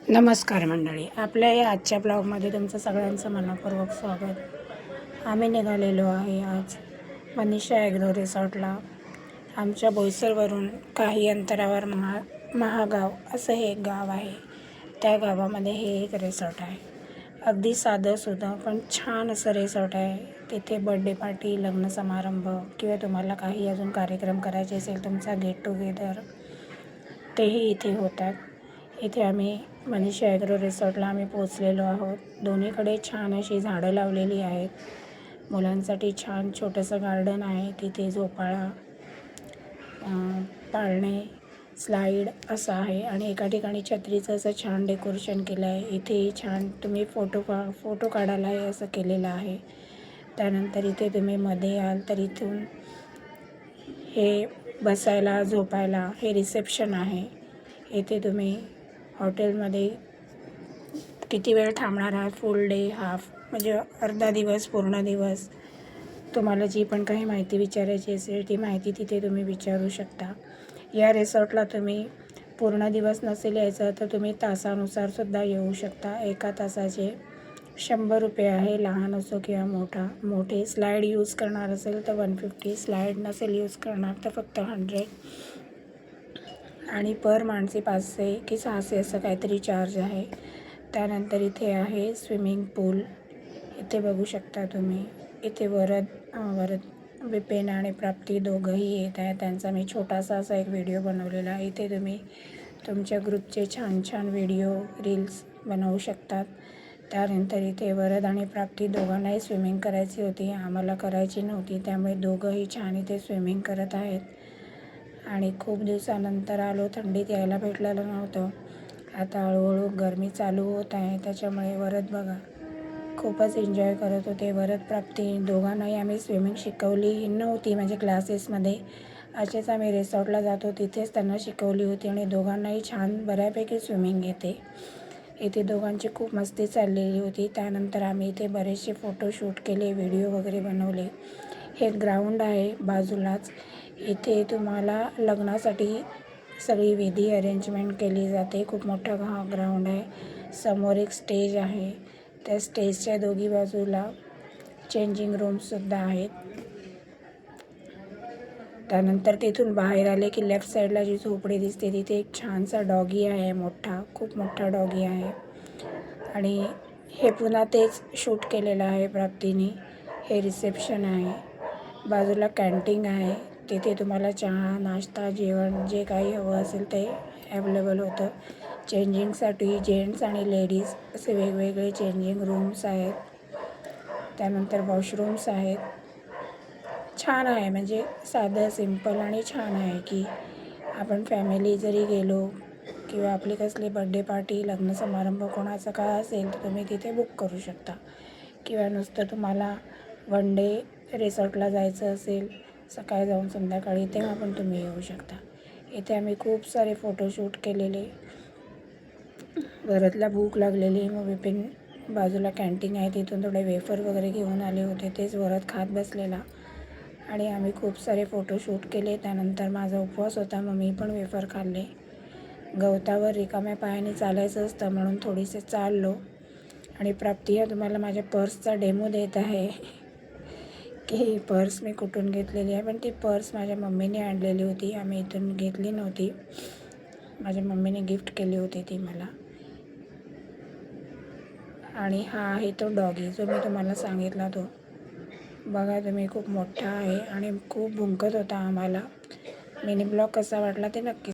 नमस्कार मंडळी, आपल्या या आजच्या ब्लॉगमध्ये तुमचं सगळ्यांचं मनपूर्वक स्वागत. आम्ही निघालेलो आहे आज मनीषा ॲग्रो रिसॉर्टला. आमच्या बोईसरवरून काही अंतरावर महागाव असं हे एक गाव आहे. त्या गावामध्ये हे एक रिसॉर्ट आहे. अगदी साधंसुद्धा पण छान असं रिसॉर्ट आहे. तिथे बड्डे पार्टी, लग्न समारंभ किंवा तुम्हाला काही अजून कार्यक्रम करायचे असेल, तुमचा गेट टुगेदर, तेही इथे होतात. इथे आम्ही मनीषा ॲग्रो रिसॉर्टला पोचलेलो आहोत. दोन्हीकडे छान अशी झाडं लावलेली आहेत. मुलांसाठी छान छोटंसं गार्डन आहे. तिथे झोपाळा, पाळणे, स्लाईड असं आहे आणि एका ठिकाणी छत्रीचं असं छान डेकोरेशन केलं आहे. इथेही छान तुम्ही फोटो काढायला आहे असं केलेलं आहे. त्यानंतर इथे तुम्ही मध्ये याल तर इथून हे बसायला, झोपायला हे रिसेप्शन आहे. इथे तुम्ही हॉटेलमध्ये किती वेळ थांबणार आहात, फुल डे, हाफ म्हणजे अर्धा दिवस, पूर्ण दिवस, तुम्हाला जी पण काही माहिती विचारायची असेल ती माहिती तिथे तुम्ही विचारू शकता. या रिसॉर्टला तुम्ही पूर्ण दिवस नसेल यायचं तर तुम्ही तासानुसारसुद्धा येऊ शकता. एका तासाचे 100 रुपये आहे, लहान असो किंवा मोठे. स्लाईड यूज करणार असेल तर 150, स्लाईड नसेल यूज करणार तर फक्त 100 आणि पर माणसे 500 की 600 असं काहीतरी चार्ज आहे. त्यानंतर इथे आहे स्विमिंग पूल. इथे बघू शकता तुम्ही. इथे वरद विपिन आणि प्राप्ती दोघंही येत आहे. त्यांचा मी छोटासा असा एक व्हिडिओ बनवलेला आहे. इथे तुम्ही तुमच्या ग्रुपचे छान छान व्हिडिओ, रील्स बनवू शकतात. त्यानंतर इथे वरद आणि प्राप्ती दोघांनाही स्विमिंग करायची होती, आम्हाला करायची नव्हती, त्यामुळे दोघंही छान इथे स्विमिंग करत आहेत. आणि खूप दिवसानंतर आलो, थंडीत यायला भेटलेलं नव्हतं. आता हळूहळू गरमी चालू होत आहे, त्याच्यामुळे वरद बघा खूपच एन्जॉय करत होते. वरद प्राप्ती दोघांनाही आम्ही स्विमिंग शिकवली नव्हती, म्हणजे क्लासेसमध्ये असेच आम्ही रिसॉर्टला जातो तिथेच त्यांना शिकवली होती आणि दोघांनाही छान बऱ्यापैकी स्विमिंग येते. इथे दोघांची खूप मस्ती चाललेली होती. त्यानंतर आम्ही इथे बरेचसे फोटो शूट केले, व्हिडिओ वगैरे बनवले. हे ग्राउंड आहे बाजूलाच. इथे तुम्हाला लग्नासाठी सगळी विधी अरेंजमेंट केली जाते. खूप मोठा ग्राउंड आहे. समोर एक स्टेज आहे. त्या स्टेजच्या दोघी बाजूला चेंजिंग रूमसुद्धा आहेत. त्यानंतर तिथून बाहेर आले की लेफ्ट साईडला जी झोपडी दिसते तिथे एक छानसा डॉगी आहे, खूप मोठा डॉगी आहे. आणि हे पुन्हा तेच शूट केलेलं आहे प्राप्तीने. हे रिसेप्शन आहे. बाजूला कॅन्टीन आहे. तिथे तुम्हाला चहा, नाश्ता, जेवण जे काही हवं असेल ते अवेलेबल होतं. चेंजिंगसाठी जेंट्स आणि लेडीज असे वेगवेगळे चेंजिंग रूम्स आहेत. त्यानंतर वॉशरूम्स आहेत. छान आहे, म्हणजे साधं, सिंपल आणि छान आहे की आपण फॅमिली जरी गेलो किंवा आपली कसली बड्डे पार्टी, लग्न समारंभ कोणाचा काय असेल तर तुम्ही तिथे बुक करू शकता. किंवा नुसतं तुम्हाला वन डे रिसॉर्टला जायचं असेल, सकाळी जाऊन संध्याकाळी, तेव्हा पण तुम्ही येऊ शकता. इथे आम्ही खूप सारे फोटोशूट केलेले. वरदला भूक लागलेली, मग विपिन बाजूला कॅन्टीन आहे तिथून थोडे वेफर वगैरे घेऊन आले होते, तेच वरद खात बसलेला आणि आम्ही खूप सारे फोटोशूट केले. त्यानंतर माझा उपवास होता, मग मी पण वेफर खाल्ले. गवतावर रिकाम्या पायाने चालायचं असतं म्हणून थोडीसे चाललो. आणि प्राप्ती हा तुम्हाला माझ्या पर्सचा डेमो देत आहे की पर्स मी कुठून घेतलेली आहे. पण ती पर्स माझ्या मम्मीने आणलेली होती, आम्ही इथून घेतली नव्हती. माझ्या मम्मीने गिफ्ट केली होती ती मला. आणि हा आहे तो डॉगी जो मी तुम्हाला सांगितला तो. बघा तुम्ही, खूप मोठा आहे आणि खूप भुंकत होता आम्हाला. मिनी ब्लॉग कसा वाटला ते नक्की